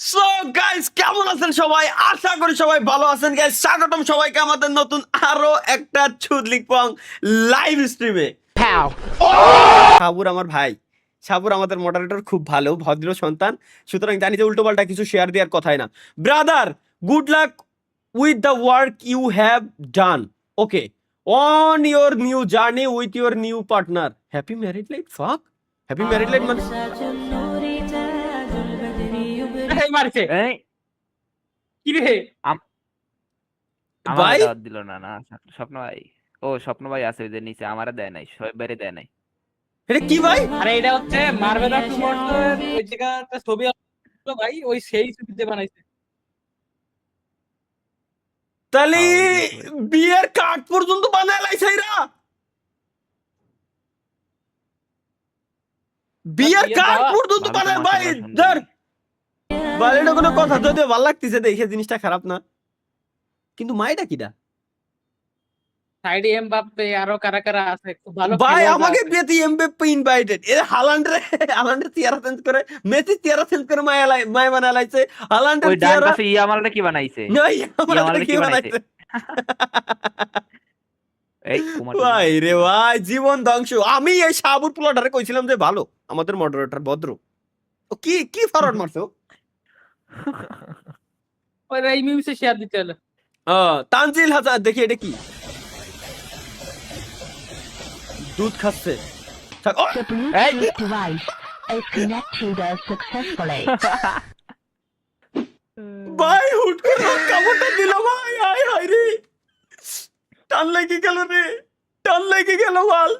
So guys, কেমন আছেন সবাই? আশা করি সবাই ভালো আছেন গাইস। স্বাগতম সবাইকে আমাদের নতুন আরো একটা চুদলিক পং লাইভ স্ট্রিমে। সাবুর আমার ভাই, সাবুর আমাদের মডারেটর, খুব ভালো ভদ্র সন্তান, সুতরাং জানি যে উল্টোপাল্টা কিছু শেয়ার দেওয়ার কথাই না। Brother, good luck with the work you have done. Okay, on your new journey with your new partner. Happy married life. Fuck, happy married life মানে এই মারছে এই কি রে? আমাকে ভাই দাওয়াত দিল না না স্বপ্ন ভাই। ও স্বপ্ন ভাই আছে ওই যে নিচে, আমারে দেয় নাই, সবাই বাইরে দেয় নাই। এটা কি ভাই? আরে এটা হচ্ছে মার্বেলা টুমোরস ওই জায়গাতে ছবি আসলো ভাই, ওই সেই ছবিতে বানাইছে। তাহলে হ্যাঁ, ওই যে বিয়ের কার্ড পর্যন্ত বানায় লাইছে এরা। বিয়ের বিয়ের কার্ড দাওয়াত পর্যন্ত ভালো তো বানায় ভাই। মাশাআল্লাহ ধর সুন্দরী। ভাই, এটা কোনো কথা? যদিও ভালো লাগতেছে দেখে, জিনিসটা খারাপ না, কিন্তু মাইটা কিটা? সাইডে এমবাপ্পে আরো কারা কারা আছে, খুব ভালো ভাই খেলোয়াড় আমাকে আছে। বিয়েতে এমবাপ্পে ইনভাইটেড। এ হালান্ডের চেহারা চেঞ্জ করে, মেসি চেহারা চেঞ্জ করে মায়া বানায় লাইছে। হালান্ডের ওই ডান চেহারা পাশে ইয়ামালটা কি বানাইছে? নয়, আমরা ইয়ামালটা কি কি বানাইছে? বানাইছে? এই কুমার ভাই রে ভাই, জীবন ধ্বংস। আমি এই সাবুর পোলাটারে কইছিলাম যে ভালো, আমাদের মডারেটর ভদ্র। ও কি কি ফরওয়ার্ড মারছো? ওই এই মিউসে শেয়ার দিতে হলো। তানজিল হাসান, দেখি এটা কি? দুধ খাচ্ছে। ও, The Hey! Bluetooth device is connected successfully. ভাই হুট করে ওর কামড়টা দিল ভাই। হায় হায় রে, টান লেগে গেল রে, টান লেগে গেল বল,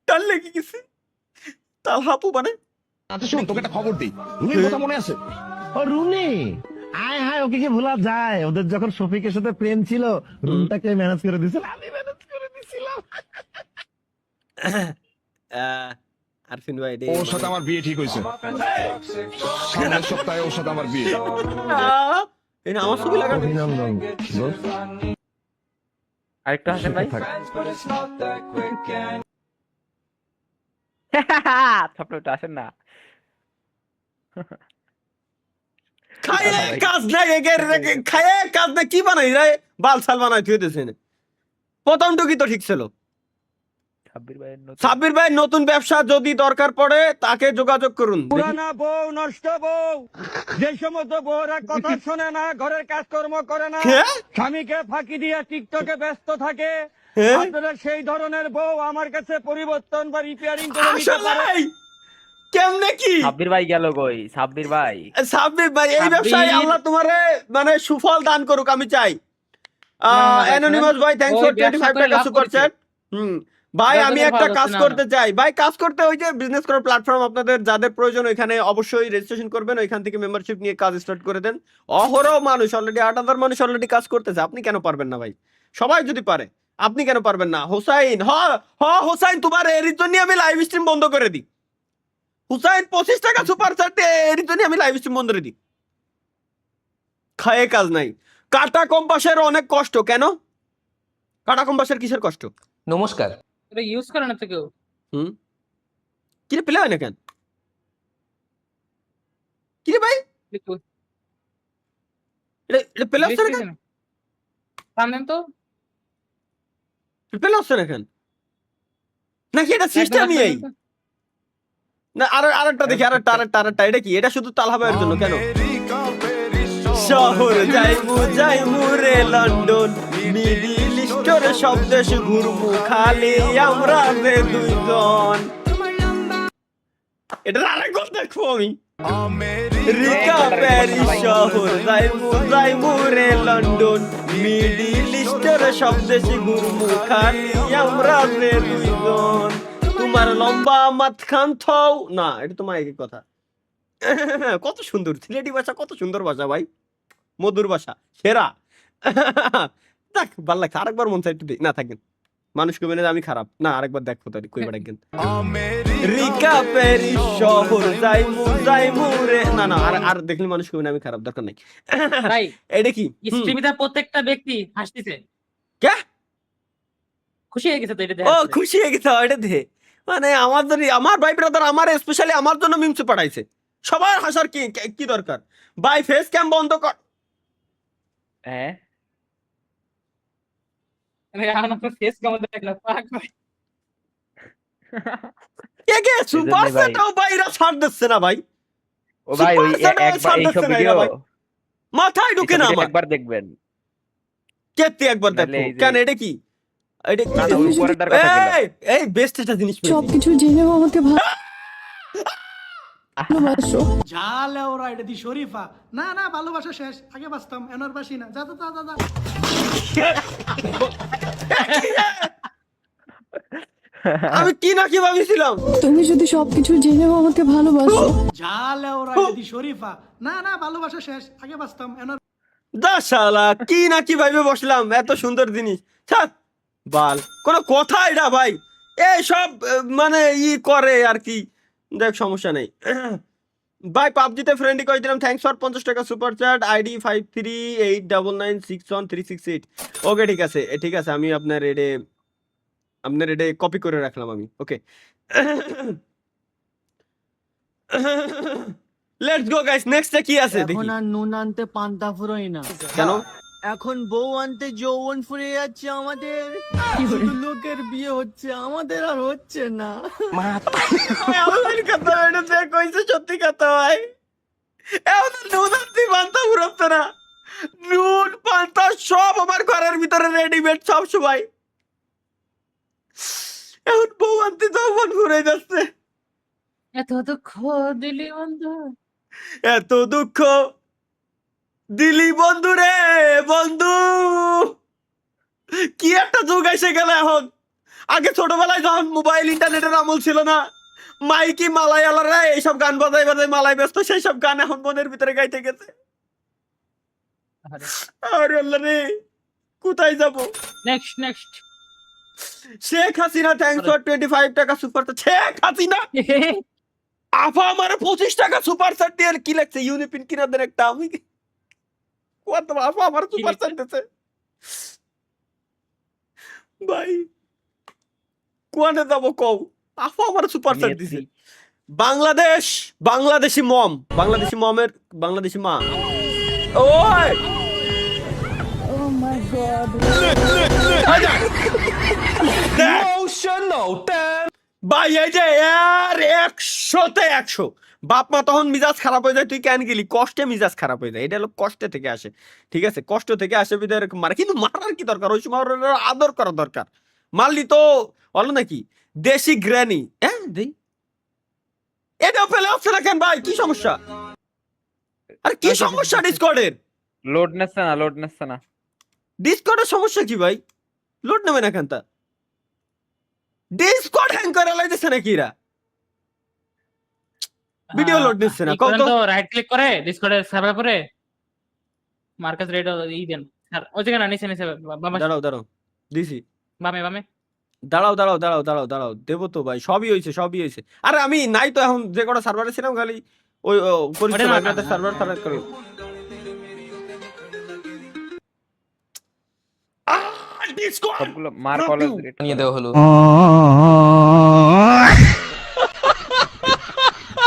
টান লেগে গেছে। তাল হাপু মানে আচ্ছা শোন, তোকে একটা খবর দিই। রুনির কথা মনে আছে? ও রুনি, আয় হায়, ওকে কি ভোলা যায়? ওদের যখন শফিকের সাথে প্রেম ছিল, রুমটাকে ম্যানেজ করে দিয়েছিল, আমি ম্যানেজ করে দিয়েছিলাম। আরফিন ভাই রে, ওর সাথে আমার বিয়ে ঠিক হয়েছে। সামনের সপ্তাহে ওর সাথে আমার বিয়ে। এটা আমার ছবি লাগাবে। অভিনন্দন দোস্ত। আরেকটা হাসেন ভাই। থাক। স্বপ্নটা আসেন না। খায়ে কাজ নাই, খায়ে কাজ নাই, কি বানাই রে? বাল সাল বানাই তুই দেছেন। প্রথমটুকি তো ঠিক ছিল। সাব্বির ভাইয়ের নতুন সাব্বির ভাই নতুন ব্যবসা যদি দরকার পড়ে তাকে যোগাযোগ করুন। দেখি। পুরানা বউ, নষ্ট বউ, যে সমস্ত বউরা কথা শোনে না, ঘরের কাজকর্ম করে না, হ্যাঁ? স্বামীকে ফাঁকি দিয়ে টিকটকে ব্যস্ত থাকে, হ্যাঁ? আপনারা সেই ধরনের বউ আমার কাছে পরিবর্তন বা রিপেয়ারিং করে নিতে আসলে পারেন। কেমনে কি? সাব্বির ভাই গেল কই? সাব্বির ভাই সাব্বির ভাই, এই সাব্বির- ব্যবসায় আল্লাহ তোমারে মানে সুফল দান করুক, আমি চাই। অ্যানোনিমাস ভাই, থ্যাঙ্কস ওই ফর ব্যবসা 25 করে টাকা লাভ সুপার করেছে। চ্যাট। ভাই আমি যতদূর একটা ভালো কাজ হচ্ছে না। করতে চাই ভাই, কাজ করতে ওই যে বিজনেস করার প্ল্যাটফর্ম আপনাদের যাদের প্রয়োজন, ওইখানে অবশ্যই রেজিস্ট্রেশন করবেন, ওইখান থেকে মেম্বারশিপ নিয়ে কাজ স্টার্ট করে দেন। অহরহ মানুষ, অলরেডি 8,000 মানুষ অলরেডি কাজ করতেছে। আপনি কেন পারবেন না ভাই? সবাই যদি পারে, আপনি কেন পারবেন না? হোসাইন, হোসাইন, তোমার এর জন্য আমি লাইভ স্ট্রিম বন্ধ করে দিই। হুসাইন 25 টাকা সুপার চ্যাটে এর জন্য আমি লাইভ স্ট্রিম বন্ধ করে দিই। খায়ে কাজ নাই। কাটা কম্পাসের অনেক কষ্ট। কেন কাটা কম্পাসের কিসের কষ্ট? নমস্কার। এটা ইউজ করে না তো কেউ। কিরে পেলে হয় না কেন? কিরে ভাই, এটা পেলে হচ্ছে না কেন? জানেন তো পেলে হচ্ছে না কেন? নাকি এটা সিস্টেমই এই? না আরেকটা দেখি, আরেকটা এটা কি? এটা শুধু তালহাবাইয়ের জন্য কেন? শহর যাইমু রে লন্ডন, মিডিল ইস্টের সব দেশ ঘুরমু, খালি আমরা যে দুইজন। এটা আরেকবার দেখবো আমি। রিকা প্যারিস শহর যাইমু রে লন্ডন, মিডিল ইস্টের সব দেশ ঘুরমু, খালি আমরা যে দুইজন। তোমার লম্বা মাঝখান থও না, এটা তোমার একই কথা। কত সুন্দর সিলেটি ভাষা, কত সুন্দর ভাষা ভাই, মধুর ভাষা, সেরা। দেখ ভাল লাগছে, আরেকবার মন চাই একটু না থাকেন। মানুষ কবে না আমি খারাপ না, আরেকবার দেখো তাহলে কইবার একদিন। রিকা প্যারিস শহর যাইমু রে, না আর দেখলে মানুষ কবে না আমি খারাপ, দরকার নাই। ভাই এটা কি? স্ট্রিমিতে প্রত্যেকটা ব্যক্তি হাসতেছে, কে? খুশি হয়ে গেছে তো এটা ও দেখে। খুশি হয়ে গেছে এটা দেখে। মানে আমার ভাই ব্রাদার আমার স্পেশালি আমার জন্য মিমস পাঠাইছে। সবার হাসার কি কি দরকার ভাই? ফেস ক্যাম বন্ধ কর। হ্যাঁ ফেস কেমন দেখলাম পাক ভাই। কে কে এজন্যই সুপার ভাই। সেটাও ভাইরা ছাড় দিচ্ছে না ভাই। ও ভাই ওই Super Set একবার ছাড় এইসব দিচ্ছে না ভিডিও এরা ভাই। মাথায় ঢুকে না আমার। একবার দেখবেন। কেতে একবার নাহলে দেখো এই যে- কেন এটা কি? এটা কি? না না ওই পরেরটার কথা বললাম। এই বেস্ট একটা জিনিস পেয়েছি। সবকিছু জেনেও আমাকে ভালোবাসো। ঝালে ওরা এটা দি শরীফা। না না ভালোবাসা শেষ, আগে বাঁচতাম এনার বাসি না। যা যা যা যা। আমি কি না কি ভাবিছিলাম? তুমি যদি সবকিছু জেনেও আমাকে ভালোবাসো। ঝালে ওরা এটা দি শরীফা। না না ভালোবাসা শেষ, আগে বাঁচতাম এনার। দাশালা কি না কি ভাবে বসলাম, এত সুন্দর জিনিস ছাড় বাল, কোন কথা এটা ভাই? এই সব মানে করে আর কি। দেখ সমস্যা নেই ভাই। পাবজিতে ফ্রেন্ড রিকোয়েস্ট দিলাম, থ্যাঙ্কস ফর 50 টাকা সুপার চ্যাট। আইডি 5389961368। ওকে ঠিক আছে ঠিক আছে, আমি আপনার এটা কপি করে রাখলাম আমি। ওকে লেটস গো গাইস, নেক্সটে কি আছে দেখি। এখন আর নুন আনতে পান্তা ফুরোই না, কেন? এখন বউ আনতে যৌবন ফুরিয়ে যাচ্ছে আমাদের। শুধু লোকের বিয়ে হচ্ছে, আমাদের আর হচ্ছে না। আমার কথা এটা যে কইছে সত্যি কথা ভাই। এখন নুন আনতে পান্তা ফুরাচ্ছে না, নুন পান্তা সব আমার ঘরের ভিতরে রেডিমেড সব সবাই। এখন বউ আনতে যৌবন ফুরে যাচ্ছে। এত দুঃখ দিলি বন্ধু। এত দুঃখ দিলি বন্ধু রে বন্ধু, কি একটা যুগ এসে গেল এখন। আগে ছোটবেলায় যখন মোবাইল ইন্টারনেটের আমল ছিল না, মাইকি মালায়ালারা এইসব গান বাজাই বাজাই মালাই ব্যস্ত, সেই সব গান এখন মনের ভিতরে গাইতে গেছে। আরে আল্লাহ রে, কোথায় যাব? Next Sheikh Hasina thanks for 25 টাকা সুপার চ্যাট। শেখ হাসিনা আফা আমার 25 টাকা সুপার চ্যাট দিয়ে কি লাগছে? ইউনিপিন কিনা দেন একটা। আমি কত আফা আমার সুপার চ্যাট দিতে ভাই, কোয়ানে যাব কও? আফা আমার সুপার চ্যাট দিছে। বাংলাদেশি মমের বাংলাদেশি মা। ওই ভাই এই যে আর 100-তে 100 বাপ মা তখন মিজাজ খারাপ হয়ে যায়, তুই কেন গেলি? কষ্টে মিজাজ খারাপ হয়ে যায়, এটা হলো কষ্টে থেকে আসে। ঠিক আছে, কষ্ট থেকে আসে বিধায় এরকম মারে, কিন্তু মারার কি দরকার? ওই সময় ওর আদর করা দরকার। মারলি তো হলো নাকি? দেশি গ্র্যানি হ্যাঁ দেই, এটাও ফেলে আসছে না কেন ভাই? কি সমস্যা? আরে কি সমস্যা ডিসকর্ডের? লোড নেচ্ছে না। ডিসকর্ডের সমস্যা কি ভাই? লোড নেবে না কেন? তা ডিসকর্ড হ্যাং করে লাইতেছে নাকি এরা? ভিডিও লোড নিচ্ছে না, কত রাইট ক্লিক করে ডিসকর্ডের সার্ভার করে মার্কাস রেড ই দেন স্যার। ওই জায়গা না নিচে বাবা। দাঁড়াও দিছি। বামে দাঁড়াও দেবো তো ভাই, সবই হয়েছে। আরে আমি নাই তো এখন, যে কটা সার্ভারে ছিলাম খালি ওই সার্ভার খারাপ করে। সবগুলো মার কলেজ নিয়ে দেওয়া হলো।